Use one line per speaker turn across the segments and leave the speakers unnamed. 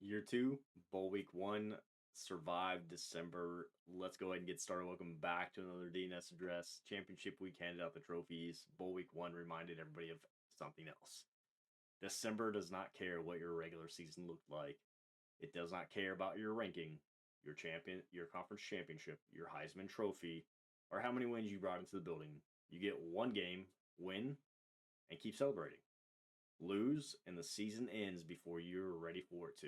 Year two, bowl week one, survived December. Let's go ahead and get started. Welcome back to another DNS address. Championship week handed out the trophies. Bowl week one reminded everybody of something else. December does not care what your regular season looked like. It does not care about your ranking, your conference championship, your Heisman Trophy, or how many wins you brought into the building. You get one game, win, and keep celebrating. Lose, and the season ends before you're ready for it to.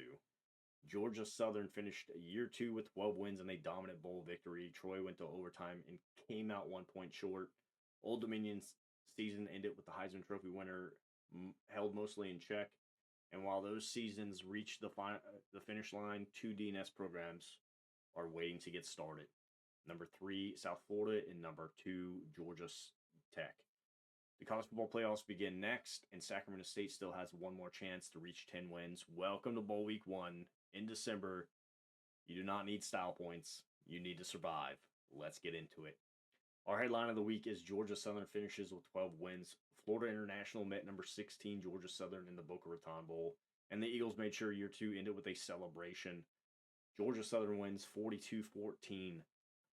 Georgia Southern finished year two with 12 wins and a dominant bowl victory. Troy went to overtime and came out 1 point short. Old Dominion's season ended with the Heisman Trophy winner held mostly in check. And while those seasons reached the finish line, two DNS programs are waiting to get started. Number 3, South Florida, and number 2, Georgia Tech. The college football playoffs begin next, and Sacramento State still has one more chance to reach 10 wins. Welcome to Bowl Week 1 in December. You do not need style points. You need to survive. Let's get into it. Our headline of the week is Georgia Southern finishes with 12 wins. Florida International met number 16 Georgia Southern in the Boca Raton Bowl, and the Eagles made sure year two ended with a celebration. Georgia Southern wins 42-14.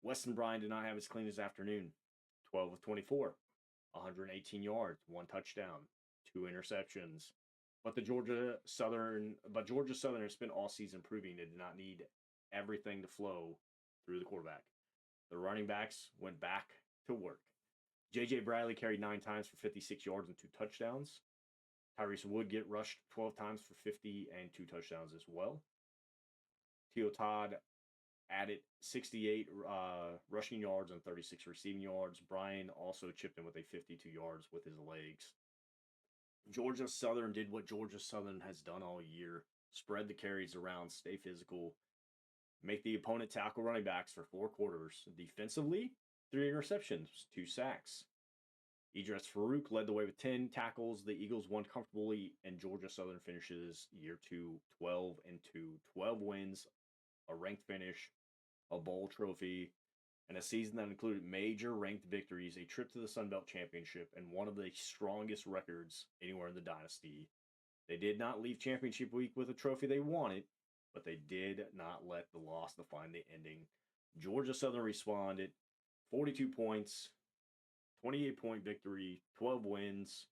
Weston Bryan did not have his cleanest afternoon. 12 of 24. 118 yards, 1 touchdown, 2 interceptions. But Georgia Southern has spent all season proving they did not need everything to flow through the quarterback. The running backs went back to work. J.J. Bradley carried 9 times for 56 yards and 2 touchdowns. Tyrese Woodgett rushed 12 times for 50 and 2 touchdowns as well. T.O. Todd added 68 rushing yards and 36 receiving yards. Bryan also chipped in with a 52 yards with his legs. Georgia Southern did what Georgia Southern has done all year. Spread the carries around, stay physical, make the opponent tackle running backs for 4 quarters. Defensively, 3 interceptions, 2 sacks. Idris Farouk led the way with 10 tackles. The Eagles won comfortably, and Georgia Southern finishes year 2 12-2. 12 wins, a ranked finish, a bowl trophy, and a season that included major ranked victories, a trip to the Sun Belt Championship, and one of the strongest records anywhere in the dynasty. They did not leave championship week with a trophy they wanted, but they did not let the loss define the ending. Georgia Southern responded, 42 points, 28-point victory, 12 wins.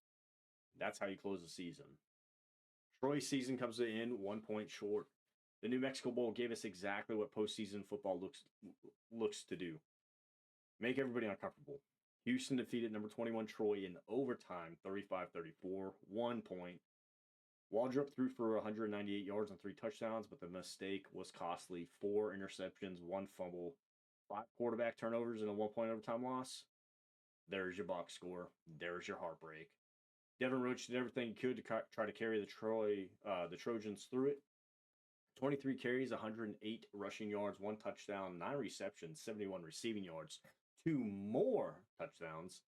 That's how you close the season. Troy's season comes to an end 1 point short. The New Mexico Bowl gave us exactly what postseason football looks to do. Make everybody uncomfortable. Houston defeated number 21 Troy in overtime, 35-34, 1 point. Waldrop threw for 198 yards and 3 touchdowns, but the mistake was costly. 4 interceptions, 1 fumble, 5 quarterback turnovers, and a 1 point overtime loss. There's your box score. There's your heartbreak. Devin Roche did everything he could to try to carry the Trojans through it. 23 carries, 108 rushing yards, 1 touchdown, 9 receptions, 71 receiving yards, 2 more touchdowns.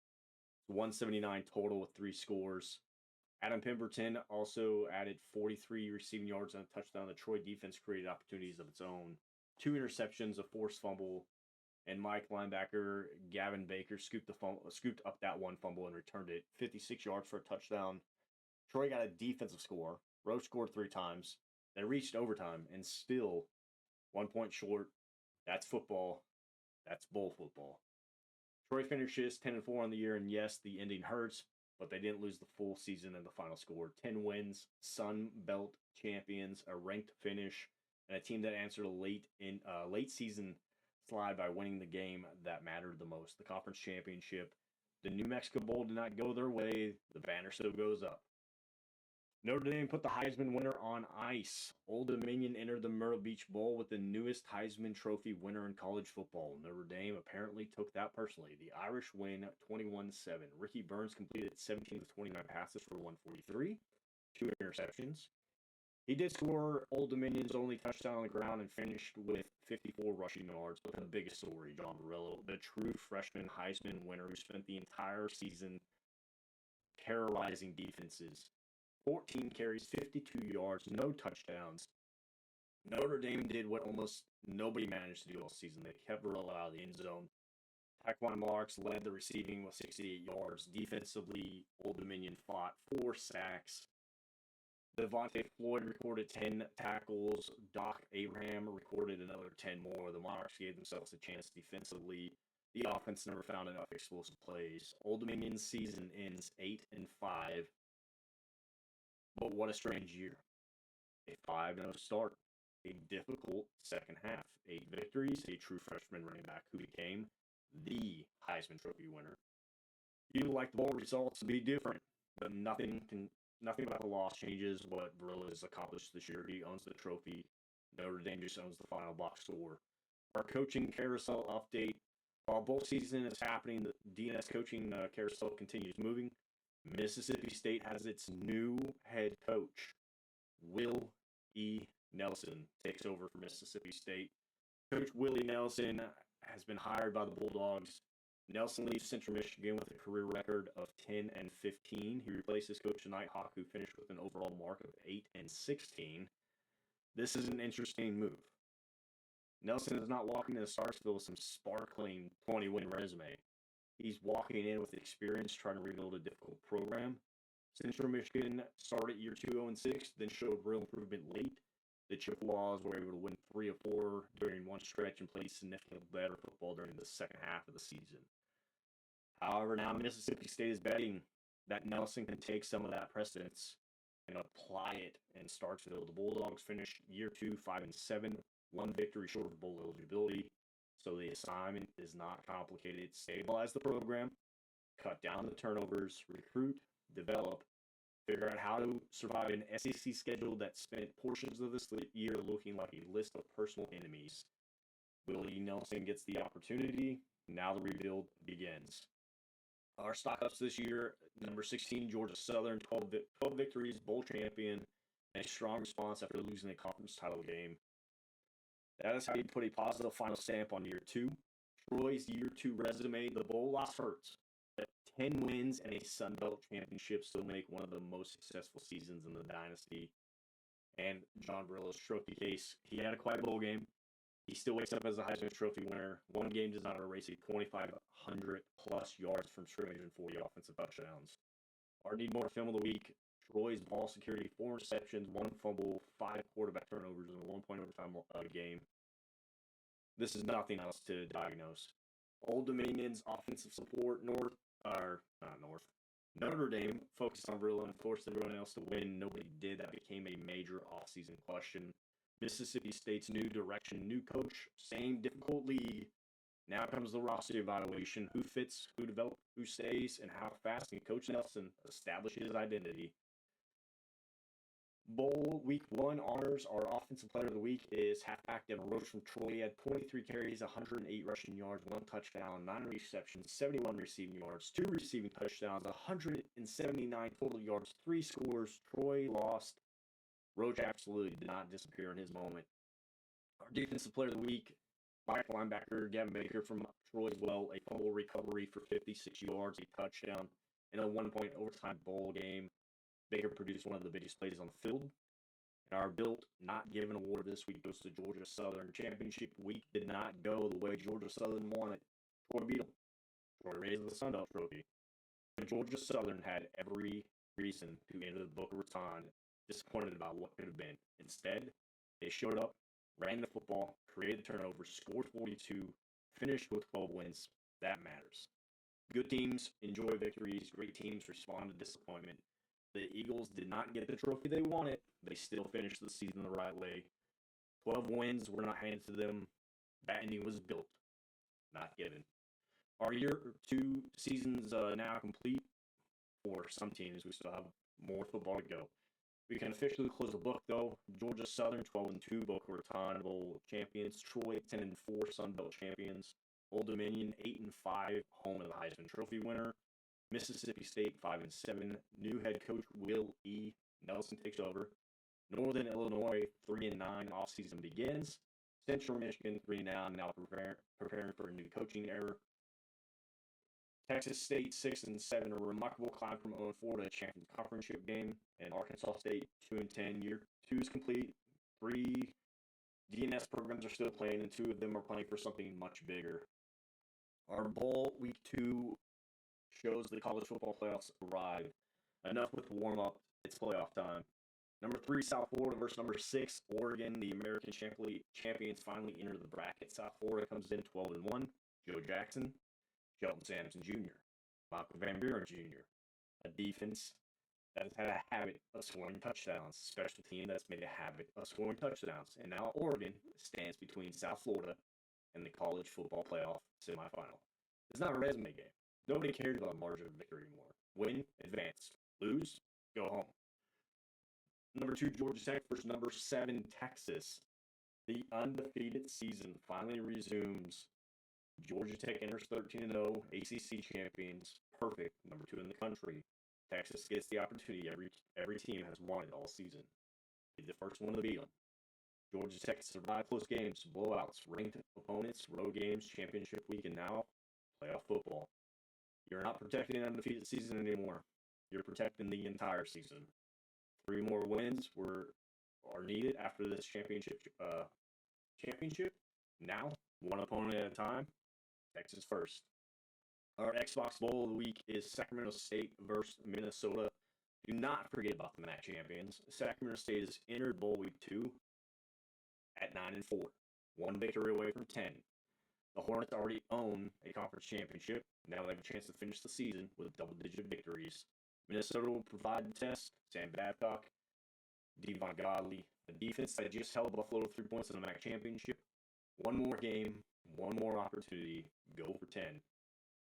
179 total with 3 scores. Adam Pemberton also added 43 receiving yards and a touchdown. The Troy defense created opportunities of its own. 2 interceptions, a forced fumble, and Mike linebacker Gavyn Baker scooped up that 1 fumble and returned it. 56 yards for a touchdown. Troy got a defensive score. Roche scored 3 times. They reached overtime and still 1 point short. That's football. That's bowl football. Troy finishes 10-4 on the year, and yes, the ending hurts, but they didn't lose the full season in the final score. 10 wins, Sun Belt champions, a ranked finish, and a team that answered a late season slide by winning the game that mattered the most, the conference championship. The New Mexico Bowl did not go their way. The banner still goes up. Notre Dame put the Heisman winner on ice. Old Dominion entered the Myrtle Beach Bowl with the newest Heisman Trophy winner in college football. Notre Dame apparently took that personally. The Irish win 21-7. Ricky Burns completed 17 of 29 passes for 143, 2 interceptions. He did score Old Dominion's only touchdown on the ground and finished with 54 rushing yards. But the biggest story, John Barillo, the true freshman Heisman winner who spent the entire season terrorizing defenses. 14 carries, 52 yards, no touchdowns. Notre Dame did what almost nobody managed to do all season. They kept the roll out of the end zone. Taquan Marks led the receiving with 68 yards. Defensively, Old Dominion fought 4 sacks. Devontae Floyd recorded 10 tackles. Doc Abraham recorded another 10 more. The Monarchs gave themselves a chance defensively. The offense never found enough explosive plays. Old Dominion's season ends 8-5. But what a strange year. A 5-0 start. A difficult second half. 8 victories. A true freshman running back who became the Heisman Trophy winner. You'd like the bowl results to be different, but nothing about the loss changes what Brill has accomplished this year. He owns the trophy. Notre Dame just owns the final box score. Our coaching carousel update. While bowl season is happening, the DNS coaching carousel continues moving. Mississippi State has its new head coach. Will E. Nelson takes over for Mississippi State. Coach Willie Nelson has been hired by the Bulldogs. Nelson leaves Central Michigan with a career record of 10-15. He replaces Coach Nighthawk, who finished with an overall mark of 8-16. This is an interesting move. Nelson is not walking into Starksville with some sparkling 20-win resume. He's walking in with experience trying to rebuild a difficult program. Central Michigan started year 2 0-6, then showed real improvement late. The Chippewas were able to win 3 of 4 during one stretch and played significantly better football during the second half of the season. However, now Mississippi State is betting that Nelson can take some of that precedence and apply it in Starksville. The Bulldogs finished year 2 5-7, 1 victory short of bowl eligibility. So the assignment is not complicated. Stabilize the program, cut down the turnovers, recruit, develop, figure out how to survive an SEC schedule that spent portions of this year looking like a list of personal enemies. Willie Nelson gets the opportunity. Now the rebuild begins. Our stock-ups this year, number 16, Georgia Southern, 12 victories, bowl champion, and a strong response after losing a conference title game. That is how you put a positive final stamp on year 2. Troy's year 2 resume, the bowl loss hurts. 10 wins and a Sun Belt championship still make one of the most successful seasons in the dynasty. And John Brilla's trophy case, he had a quiet bowl game. He still wakes up as a Heisman Trophy winner. One game does not erase a 2,500-plus yards from scrimmage and 40 offensive touchdowns. Our need more film of the week. Troy's ball security, 4 interceptions, 1 fumble, 5 quarterback turnovers, and a 1-point overtime game. This is nothing else to diagnose. Old Dominion's offensive support, Notre Dame focused on Brilla and forced everyone else to win. Nobody did. That became a major offseason question. Mississippi State's new direction, new coach, same difficult league. Now comes the roster evaluation. Who fits, who develops, who stays, and how fast can Coach Nelson establish his identity? Bowl Week 1 honors. Our offensive player of the week is halfback Devin Roche from Troy. He had 23 carries, 108 rushing yards, 1 touchdown, 9 receptions, 71 receiving yards, 2 receiving touchdowns, 179 total yards, 3 scores. Troy lost. Roche absolutely did not disappear in his moment. Our defensive player of the week, black linebacker Gavyn Baker from Troy as well. A fumble recovery for 56 yards, a touchdown, in a 1-point overtime bowl game. Baker produced one of the biggest plays on the field. And our Built Not Given award this week goes to Georgia Southern. Championship week did not go the way Georgia Southern wanted. Troy beat them. Troy raised the Sun Belt Trophy. But Georgia Southern had every reason to enter the Boca Raton disappointed about what could have been. Instead, they showed up, ran the football, created turnovers, scored 42, finished with 12 wins. That matters. Good teams enjoy victories. Great teams respond to disappointment. The Eagles did not get the trophy they wanted. They still finished the season the right way. 12 wins were not handed to them. That ending was built, not given. Our year 2 season's now complete for some teams. We still have more football to go. We can officially close the book, though. Georgia Southern, 12-2, Boca Raton Bowl champions. Troy, 10-4, Sun Belt champions. Old Dominion, 8-5, home of the Heisman Trophy winner. Mississippi State, 5-7. New head coach Will E. Nelson takes over. Northern Illinois, 3-9. Offseason begins. Central Michigan, 3-9, now preparing for a new coaching era. Texas State, 6-7, a remarkable climb from 0-4 to a champion conference game. And Arkansas State, 2-10. Year 2 is complete. 3 DNS programs are still playing, and 2 of them are playing for something much bigger. Our bowl week 2 shows the college football playoffs arrive. Enough with warm-up. It's playoff time. Number 3, South Florida versus number 6, Oregon. The American champions finally enter the bracket. South Florida comes in 12-1. Joe Jackson, Shelton Sampson Jr., Michael Van Buren Jr., a defense that has had a habit of scoring touchdowns, a special team that's made a habit of scoring touchdowns. And now Oregon stands between South Florida and the college football playoff semifinal. It's not a resume game. Nobody cares about margin of victory anymore. Win, advance. Lose, go home. Number 2, Georgia Tech versus number 7, Texas. The undefeated season finally resumes. Georgia Tech enters 13-0, ACC champions, perfect, number 2 in the country. Texas gets the opportunity every team has wanted all season. Be the first one to beat them. Georgia Tech survived close games, blowouts, ranked opponents, road games, championship week, and now playoff football. You're not protecting an undefeated season anymore. You're protecting the entire season. 3 more wins are needed after this championship. Now, one opponent at a time. Texas first. Our Xbox Bowl of the week is Sacramento State versus Minnesota. Do not forget about the MAC champions. Sacramento State has entered Bowl Week 2 at 9-4. 1 victory away from 10. The Hornets already own a conference championship. Now they have a chance to finish the season with double-digit victories. Minnesota will provide the test. Sam Babcock, Devon Godley, the defense that just held Buffalo to 3 points in the MAC championship. 1 more game, 1 more opportunity. Go for 10.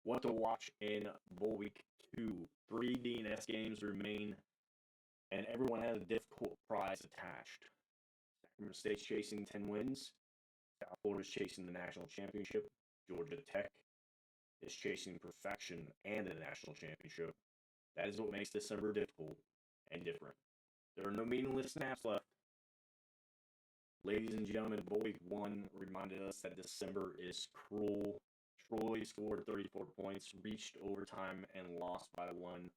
What to watch in Bowl Week 2. 3 DNS games remain, and everyone has a difficult prize attached. Sacramento State's chasing 10 wins. South Florida's chasing the national championship. Georgia Tech is chasing perfection and the national championship. That is what makes December difficult and different. There are no meaningless snaps left. Ladies and gentlemen, Bowl Week 1 reminded us that December is cruel. Troy scored 34 points, reached overtime, and lost by 1.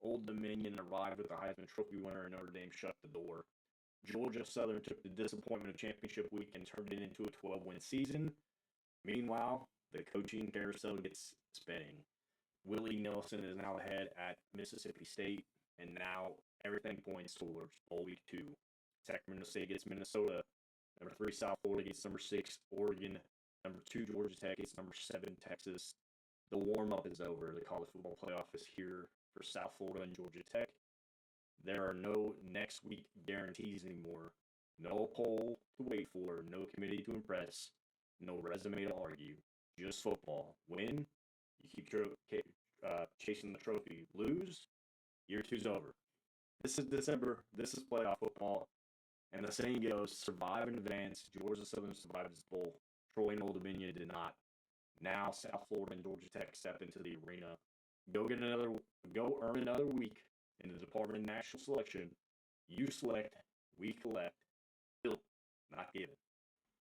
Old Dominion arrived with the Heisman Trophy winner, and Notre Dame shut the door. Georgia Southern took the disappointment of championship week and turned it into a 12-win season. Meanwhile, the coaching carousel gets spinning. Willie Nelson is now ahead at Mississippi State, and now everything points towards Bowl Week 2. Sacramento State gets Minnesota. Number 3, South Florida gets number 6, Oregon. Number 2, Georgia Tech gets number 7, Texas. The warm-up is over. The college football playoff is here for South Florida and Georgia Tech. There are no next week guarantees anymore. No poll to wait for. No committee to impress. No resume to argue. Just football. Win, you keep chasing the trophy. Lose, year 2's over. This is December. This is playoff football. And the saying goes, survive and advance. Georgia Southern survived this bowl. Troy and Old Dominion did not. Now South Florida and Georgia Tech step into the arena. Go earn another week in the Department of National Selection. You select, we collect. Built, not given.